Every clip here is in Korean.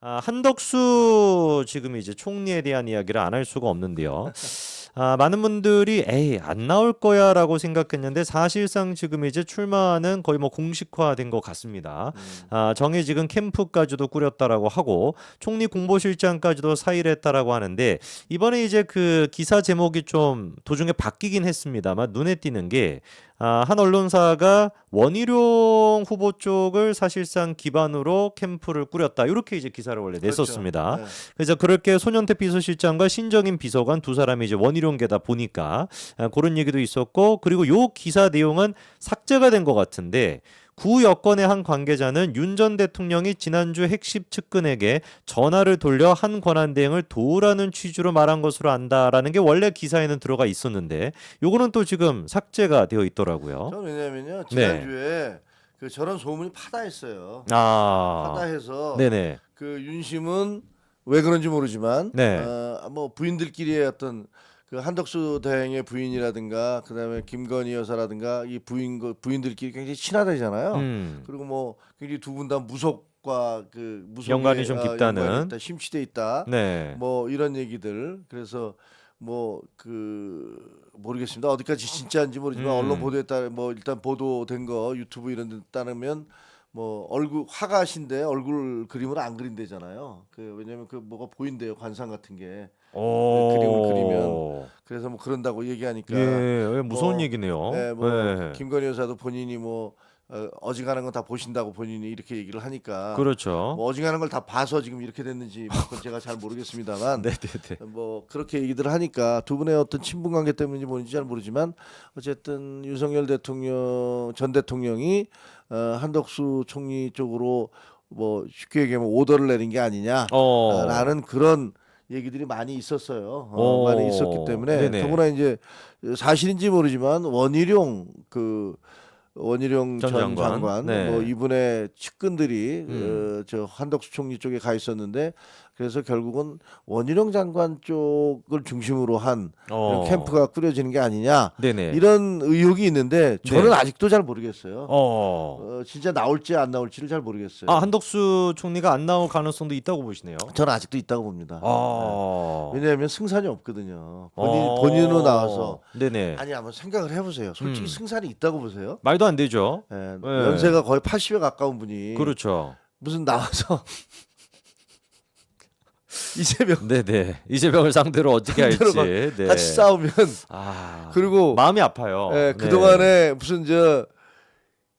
한덕수 지금 이제 총리에 대한 이야기를 안 할 수가 없는데요. 많은 분들이 에이 안 나올 거야라고 생각했는데 사실상 지금 이제 출마는 거의 뭐 공식화된 것 같습니다. 정의 지금 캠프까지도 꾸렸다라고 하고 총리 공보실장까지도 사의를 했다라고 하는데 이번에 이제 그 기사 제목이 좀 도중에 바뀌긴 했습니다만 눈에 띄는 게 한 언론사가 원희룡 후보 쪽을 사실상 기반으로 캠프를 꾸렸다. 이렇게 이제 기사를 원래 그렇죠. 냈었습니다. 네. 그래서 그렇게 손현태 비서실장과 신정인 비서관 두 사람이 이제 원희룡계다 보니까 그런 얘기도 있었고 그리고 요 기사 내용은 삭제가 된 것 같은데 구 여권의 한 관계자는 윤 전 대통령이 지난주 핵심 측근에게 전화를 돌려 한 권한대행을 도우라는 취지로 말한 것으로 안다라는 게 원래 기사에는 들어가 있었는데 요거는 또 지금 삭제가 되어 있더라고요. 저는 왜냐면요 네. 지난주에 그 저런 소문이 파다했어요. 아, 파다해서 네네. 그 윤심은 왜 그런지 모르지만 네. 뭐 부인들끼리의 어떤 그 한덕수 대행의 부인이라든가 그다음에 김건희 여사라든가 이 부인들끼리 굉장히 친하다잖아요. 그리고 뭐 굉장히 두 분 다 무속과 그 무속에 연관이 좀 깊다는. 연관이 있다, 심취돼 있다. 네. 뭐 이런 얘기들. 그래서 뭐 그 모르겠습니다. 어디까지 진짜인지 모르지만 언론 보도에 따라 뭐 일단 보도된 거 유튜브 이런 데 따르면 뭐 얼굴 화가신데 얼굴 그림을 안 그린대잖아요. 그 왜냐면 그 뭐가 보인대요. 관상 같은 게. 그림을 그리면 그래서 뭐 그런다고 얘기하니까 예, 무서운 뭐, 얘기네요. 네, 뭐 네. 김건희 여사도 본인이 뭐 어지간한 건 다 보신다고 본인이 이렇게 얘기를 하니까 그렇죠. 뭐 어지간한 걸 다 봐서 지금 이렇게 됐는지 뭐 그건 제가 잘 모르겠습니다만 네네네. 뭐 그렇게 얘기들을 하니까 두 분의 어떤 친분 관계 때문인지 뭔지 잘 모르지만 어쨌든 윤석열 대통령 전 대통령이 한덕수 총리 쪽으로 뭐 쉽게 얘기하면 오더를 내린 게 아니냐라는 그런 얘기들이 많이 있었어요. 많이 있었기 때문에 네네. 더구나 이제 사실인지 모르지만 원희룡 전 전 장관. 장관 네. 뭐 이분의 측근들이 저 한덕수 총리 쪽에 가 있었는데 그래서 결국은 원희룡 장관 쪽을 중심으로 한 이런 캠프가 꾸려지는 게 아니냐 네네. 이런 의혹이 있는데 저는 네. 아직도 잘 모르겠어요. 진짜 나올지 안 나올지를 잘 모르겠어요. 한덕수 총리가 안 나올 가능성도 있다고 보시네요. 저는 아직도 있다고 봅니다. 네. 왜냐하면 승산이 없거든요. 어. 본인으로 나와서 네네. 아니 한번 생각을 해보세요. 솔직히 승산이 있다고 보세요. 말도 안 되죠. 예, 네. 연세가 거의 80에 가까운 분이 그렇죠. 무슨 나와서 이재명 네네. 이재명을 상대로 어떻게 할지. 상대로 네. 같이 싸우면 그리고 마음이 아파요. 예, 네. 그동안에 무슨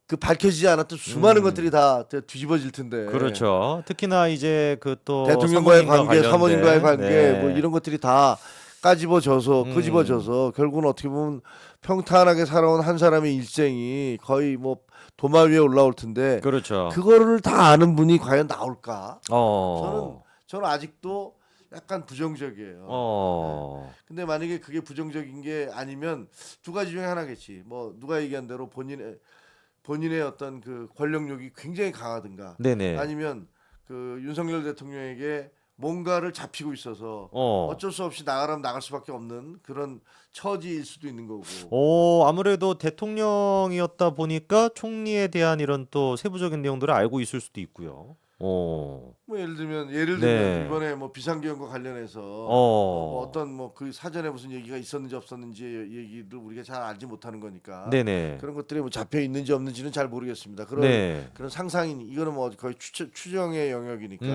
그 밝혀지지 않았던 수많은 것들이 다 뒤집어질 텐데. 그렇죠. 특히나 이제 그 또 대통령과의 관계, 사모님과의 관계 네. 뭐 이런 것들이 다 까집어져서 끄집어져서 결국은 어떻게 보면 평탄하게 살아온 한 사람의 일생이 거의 뭐 도마 위에 올라올 텐데 그렇죠. 그거를 다 아는 분이 과연 나올까? 어. 저는 아직도 약간 부정적이에요. 근데 만약에 그게 부정적인 게 아니면 두 가지 중에 하나겠지. 뭐 누가 얘기한 대로 본인의 어떤 그 권력욕이 굉장히 강하든가 네네. 아니면 그 윤석열 대통령에게 뭔가를 잡히고 있어서 어쩔 수 없이 나가라면 나갈 수밖에 없는 그런 처지일 수도 있는 거고. 아무래도 대통령이었다 보니까 총리에 대한 이런 또 세부적인 내용들을 알고 있을 수도 있고요. 뭐 예를 들면 네. 이번에 뭐 비상계엄과 관련해서 뭐 어떤 뭐 그 사전에 무슨 얘기가 있었는지 없었는지 얘기를 우리가 잘 알지 못하는 거니까 네네. 그런 것들이 뭐 잡혀 있는지 없는지는 잘 모르겠습니다. 그런 상상인 이거는 뭐 거의 추정의 영역이니까.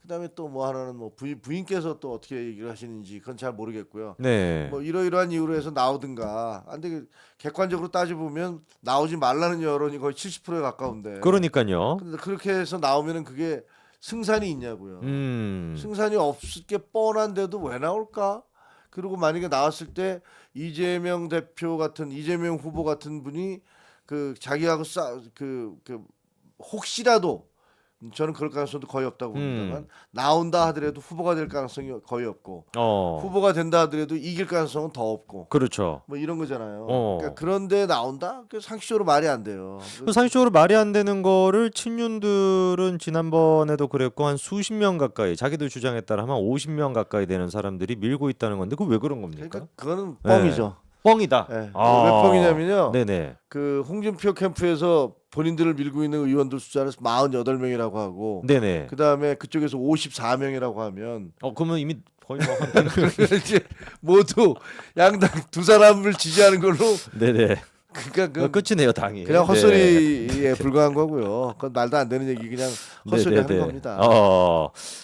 그다음에 또 뭐 하나는 뭐 부인께서 또 어떻게 얘기를 하시는지 그건 잘 모르겠고요. 네. 뭐 이러이러한 이유로 해서 나오든가. 근데 객관적으로 따져 보면 나오지 말라는 여론이 거의 70%에 가까운데. 그러니까요. 근데 그렇게 해서 나오면은 그게 승산이 있냐고요. 승산이 없을 게 뻔한데도 왜 나올까? 그리고 만약에 나왔을 때 이재명 후보 같은 분이 그 자기하고 혹시라도 저는 그럴 가능성도 거의 없다고 봅니다만 나온다 하더라도 후보가 될 가능성이 거의 없고 후보가 된다 하더라도 이길 가능성은 더 없고 그렇죠. 뭐 이런 거잖아요. 그러니까 그런데 나온다? 그 상식적으로 말이 안 돼요. 상식적으로 말이 안 되는 거를 친윤들은 지난번에도 그랬고 한 수십 명 가까이 자기들 주장에 따라 한 50명 가까이 되는 사람들이 밀고 있다는 건데 그거 왜 그런 겁니까? 그러니까 그거는 뻥이죠. 뻥이다. 네. 왜 뻥이냐면요. 네네. 그 홍준표 캠프에서 본인들을 밀고 있는 의원들 숫자는 48명이라고 하고 네네. 그다음에 그쪽에서 54명이라고 하면 그러면 이미 거의 뭐 한 이제 모두 양당 두 사람을 지지하는 걸로 네네. 그러니까 끝이네요, 당이. 그냥 네. 헛소리에 불과한 거고요. 그건 말도 안 되는 얘기 그냥 헛소리 하는 네네네. 겁니다.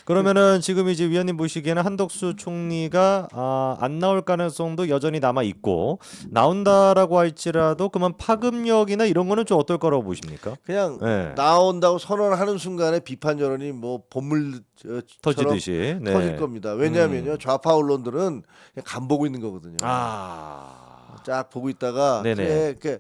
그러면은 지금 이제 위원님 보시기에는 한덕수 총리가 안 나올 가능성도 여전히 남아 있고 나온다라고 할지라도 그만 파급력이나 이런 거는 좀 어떨 거라고 보십니까? 그냥 네. 나온다고 선언하는 순간에 비판 여론이 뭐 본물처럼 터지듯이. 네. 터질 겁니다. 왜냐하면요 좌파 언론들은 그냥 간 보고 있는 거거든요. 쫙 보고 있다가 네네. 그래,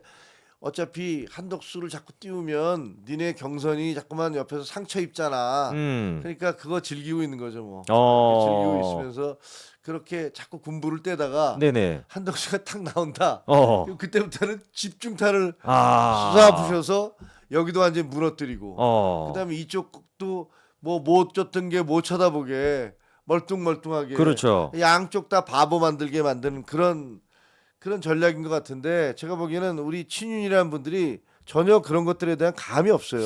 어차피 한덕수를 자꾸 띄우면 니네 경선이 자꾸만 옆에서 상처 입잖아. 그러니까 그거 즐기고 있는 거죠 뭐. 즐기고 있으면서 그렇게 자꾸 군부를 떼다가 네네. 한덕수가 탁 나온다. 그럼 그때부터는 집중타를 쏴부셔서 여기도 완전히 무너뜨리고 그다음에 이쪽도 뭐 못 줬던 게 못 쳐다보게 멀뚱멀뚱하게 그렇죠. 양쪽 다 바보 만들게 만드는 그런 전략인 것 같은데 제가 보기에는 우리 친윤이라는 분들이 전혀 그런 것들에 대한 감이 없어요.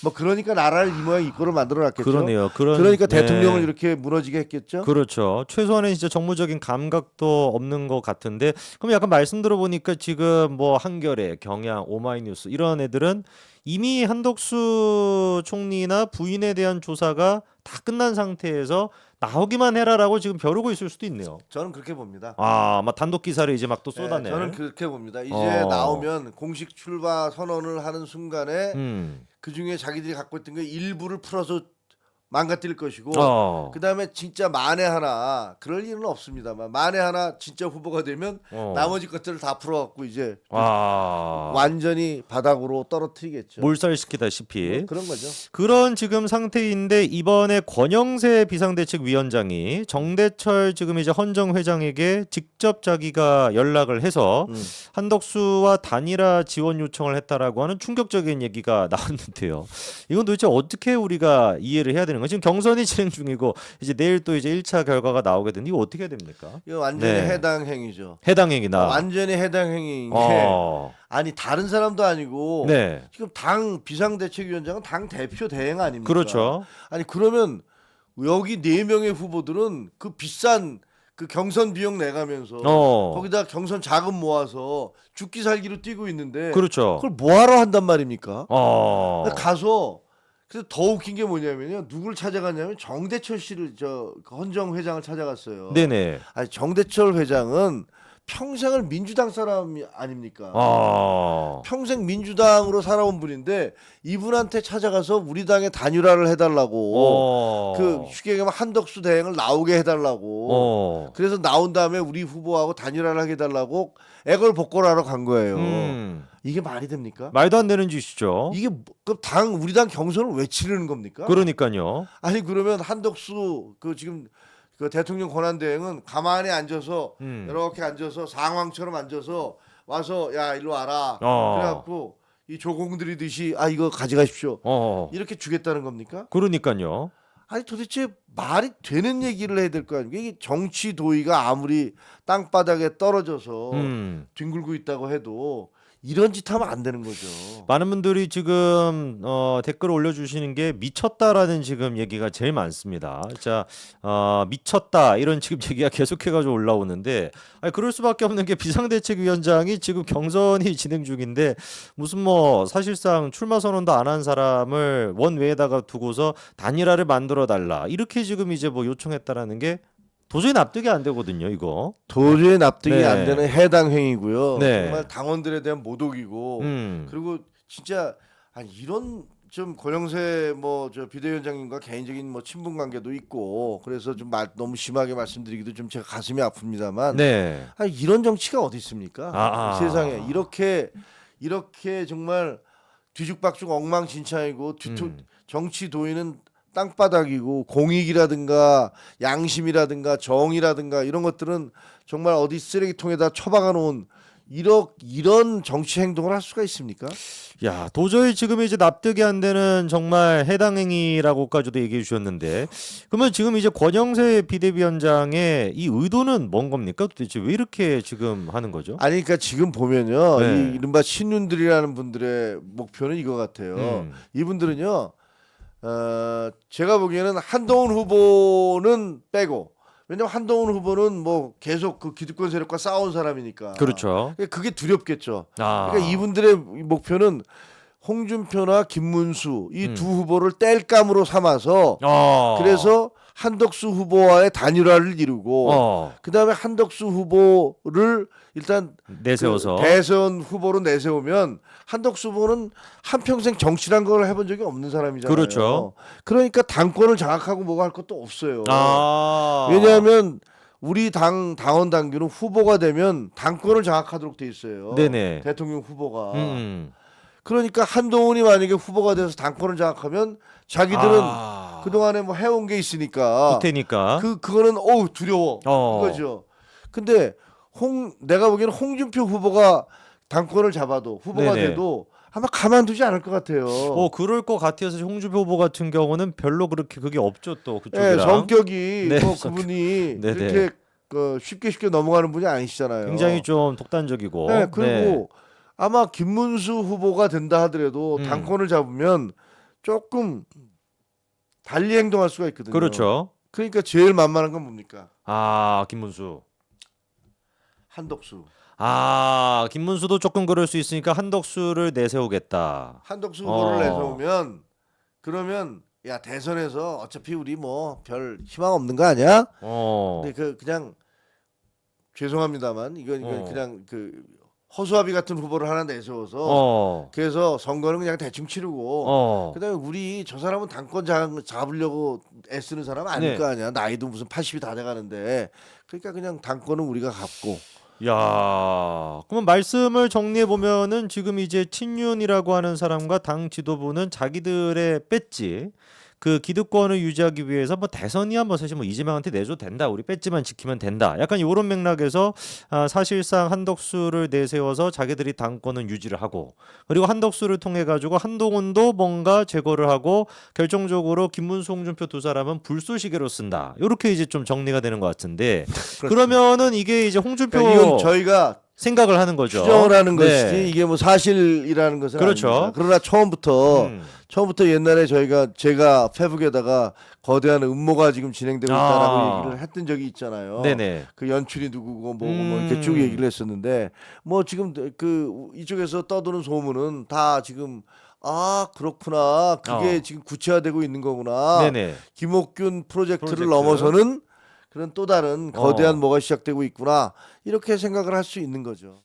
뭐 그러니까 나라를 이 모양 이 꼴을 만들어놨겠죠. 그러네요. 그러니까 네. 대통령을 이렇게 무너지게 했겠죠. 그렇죠. 최소한의 진짜 정무적인 감각도 없는 것 같은데 그럼 약간 말씀 들어보니까 지금 뭐 한겨레, 경향, 오마이뉴스 이런 애들은 이미 한덕수 총리나 부인에 대한 조사가 다 끝난 상태에서 나오기만 해라라고 지금 벼르고 있을 수도 있네요. 저는 그렇게 봅니다. 막 단독 기사를 이제 막 또 네, 쏟아내. 저는 그렇게 봅니다. 이제 어. 나오면 공식 출마 선언을 하는 순간에 음. 그 중에 자기들이 갖고 있던 게 일부를 풀어서 망가뜨릴 것이고 그다음에 진짜 만에 하나 그럴 일은 없습니다만 만에 하나 진짜 후보가 되면 나머지 것들을 다 풀어갖고 이제 완전히 바닥으로 떨어뜨리겠죠. 몰살시키다시피 그런 거죠. 그런 지금 상태인데 이번에 권영세 비상대책위원장이 정대철 지금 이제 헌정 회장에게 직접 자기가 연락을 해서 한덕수와 단일화 지원 요청을 했다라고 하는 충격적인 얘기가 나왔는데요. 이건 도대체 어떻게 우리가 이해를 해야 되는 거예요? 지금 경선이 진행 중이고 이제 내일 또 이제 1차 결과가 나오게 되는데 이거 어떻게 해야 됩니까? 이거 완전히 네. 해당 행위죠. 해당 행위나 완전히 해당 행위인 게 아니 다른 사람도 아니고 네. 지금 당 비상대책위원장은 당 대표 대행 아닙니까? 그렇죠. 아니 그러면 여기 4명의 후보들은 그 비싼 그 경선 비용 내가면서 거기다 경선 자금 모아서 죽기 살기로 뛰고 있는데 그렇죠. 그걸 뭐하러 한단 말입니까? 어. 가서 그래서 더 웃긴 게 뭐냐면요. 누굴 찾아갔냐면 정대철 씨를 그 헌정 회장을 찾아갔어요. 네네. 아니 정대철 회장은 평생을 민주당 사람 아닙니까? 평생 민주당으로 살아온 분인데 이분한테 찾아가서 우리 당의 단일화를 해달라고 그 쉽게 얘기하면 한덕수 대행을 나오게 해달라고 그래서 나온 다음에 우리 후보하고 단일화를 하게 해달라고 애걸복걸하러 간 거예요. 이게 말이 됩니까? 말도 안 되는 짓이죠. 이게 그럼 우리 당 경선을 왜 치르는 겁니까? 그러니까요. 아니 그러면 한덕수 그 지금 그 대통령 권한대행은 가만히 앉아서 이렇게 앉아서 상황처럼 앉아서 와서 야 일로 와라. 그래갖고 이 조공들이듯이 이거 가져가십시오. 이렇게 주겠다는 겁니까? 그러니까요. 아니 도대체 말이 되는 얘기를 해야 될 거 아닙니까? 이게 정치 도의가 아무리 땅바닥에 떨어져서 뒹굴고 있다고 해도 이런 짓 하면 안 되는 거죠. 많은 분들이 지금 댓글 올려주시는 게 미쳤다라는 지금 얘기가 제일 많습니다. 자, 미쳤다 이런 지금 얘기가 계속해가지고 올라오는데 그럴 수밖에 없는 게 비상대책위원장이 지금 경선이 진행 중인데 무슨 뭐 사실상 출마 선언도 안 한 사람을 원외에다가 두고서 단일화를 만들어 달라 이렇게 지금 이제 뭐 요청했다라는 게 도저히 납득이 안 되거든요, 이거. 도저히 납득이 네. 안 되는 해당 행위고요. 네. 정말 당원들에 대한 모독이고 그리고 진짜 이런 좀 권영세 뭐 저 비대위원장님과 개인적인 뭐 친분 관계도 있고 그래서 좀 너무 심하게 말씀드리기도 좀 제가 가슴이 아픕니다만 네. 이런 정치가 어디 있습니까? 세상에 이렇게 정말 뒤죽박죽 엉망진창이고 정치 도의는 땅바닥이고 공익이라든가 양심이라든가 정의라든가 이런 것들은 정말 어디 쓰레기통에다 처박아 놓은 이런 정치 행동을 할 수가 있습니까? 야, 도저히 지금 이제 납득이 안 되는 정말 해당 행위라고까지도 얘기해 주셨는데, 그러면 지금 이제 권영세 비대위원장의 이 의도는 뭔 겁니까? 도대체 왜 이렇게 지금 하는 거죠? 아니 그러니까 지금 보면요. 네. 이 이른바 신윤들이라는 분들의 목표는 이거 같아요. 이분들은요. 제가 보기에는 한동훈 후보는 빼고 왜냐면 한동훈 후보는 뭐 계속 그 기득권 세력과 싸운 사람이니까. 그렇죠. 그게 두렵겠죠. 아, 그러니까 이분들의 목표는 홍준표나 김문수 이 음. 두 후보를 땔감으로 삼아서 그래서 한덕수 후보와의 단일화를 이루고 그다음에 한덕수 후보를 일단 내세워서 그 대선 후보로 내세우면 한덕수 후보는 한평생 정치란 걸 해본 적이 없는 사람이잖아요. 그렇죠. 그러니까 당권을 장악하고 뭐가 할 것도 없어요. 아, 왜냐하면 우리 당원 당규는 후보가 되면 당권을 장악하도록 돼 있어요. 네네. 대통령 후보가. 음. 그러니까 한동훈이 만약에 후보가 돼서 당권을 장악하면 자기들은 아, 그동안에 뭐 해온 게 있으니까 구태니까. 그거는 두려워 그거죠. 근데 내가 보기에는 홍준표 후보가 당권을 잡아도 후보가 네네. 돼도 아마 가만두지 않을 것 같아요. 그럴 것 같아서 홍준표 후보 같은 경우는 별로 그렇게 그게 없죠 또 네, 그쪽이랑. 성격이 네, 뭐 그분이 네네. 이렇게 쉽게 넘어가는 분이 아니시잖아요. 굉장히 좀 독단적이고. 네, 그리고 아마 김문수 후보가 된다 하더라도 당권을 잡으면 조금 달리 행동할 수가 있거든요. 그렇죠. 그러니까 제일 만만한 건 뭡니까? 아, 김문수. 한덕수. 아, 김문수도 조금 그럴 수 있으니까 한덕수를 내세우겠다. 한덕수 후보를 내세우면 그러면 야 대선에서 어차피 우리 뭐 별 희망 없는 거 아니야? 근데 그냥 죄송합니다만 이건 그냥 그 허수아비 같은 후보를 하나 내세워서 그래서 선거는 그냥 대충 치르고 그다음에 우리 저 사람은 당권 잡으려고 애쓰는 사람 아닐 네. 거 아니야. 나이도 무슨 80이 다 돼가는데 그러니까 그냥 당권은 우리가 갖고. 야, 그러면 말씀을 정리해 보면은 지금 이제 친윤이라고 하는 사람과 당 지도부는 자기들의 배지 그 기득권을 유지하기 위해서 뭐 대선이야 뭐 사실 뭐 이재명한테 내줘도 된다 우리 배지만 지키면 된다 약간 이런 맥락에서 사실상 한덕수를 내세워서 자기들이 당권은 유지를 하고 그리고 한덕수를 통해 가지고 한동훈도 뭔가 제거를 하고 결정적으로 김문수 홍준표 두 사람은 불쏘시개로 쓴다 이렇게 이제 좀 정리가 되는 것 같은데 그러면은 이게 이제 홍준표 그러니까 이건 저희가 생각을 하는 거죠. 추정을 하는 네. 것이지 이게 뭐 사실이라는 것은 그렇죠. 아닙니다. 그러나 처음부터 옛날에 제가 페북에다가 거대한 음모가 지금 진행되고 있다라고 얘기를 했던 적이 있잖아요. 네네. 그 연출이 누구고 뭐고 뭐 이렇게 쭉 얘기를 했었는데 뭐 지금 그 이쪽에서 떠도는 소문은 다 지금 그렇구나 그게 지금 구체화되고 있는 거구나. 네네. 김옥균 프로젝트를 넘어서는 그런 또 다른 거대한 뭐가 시작되고 있구나 이렇게 생각을 할 수 있는 거죠.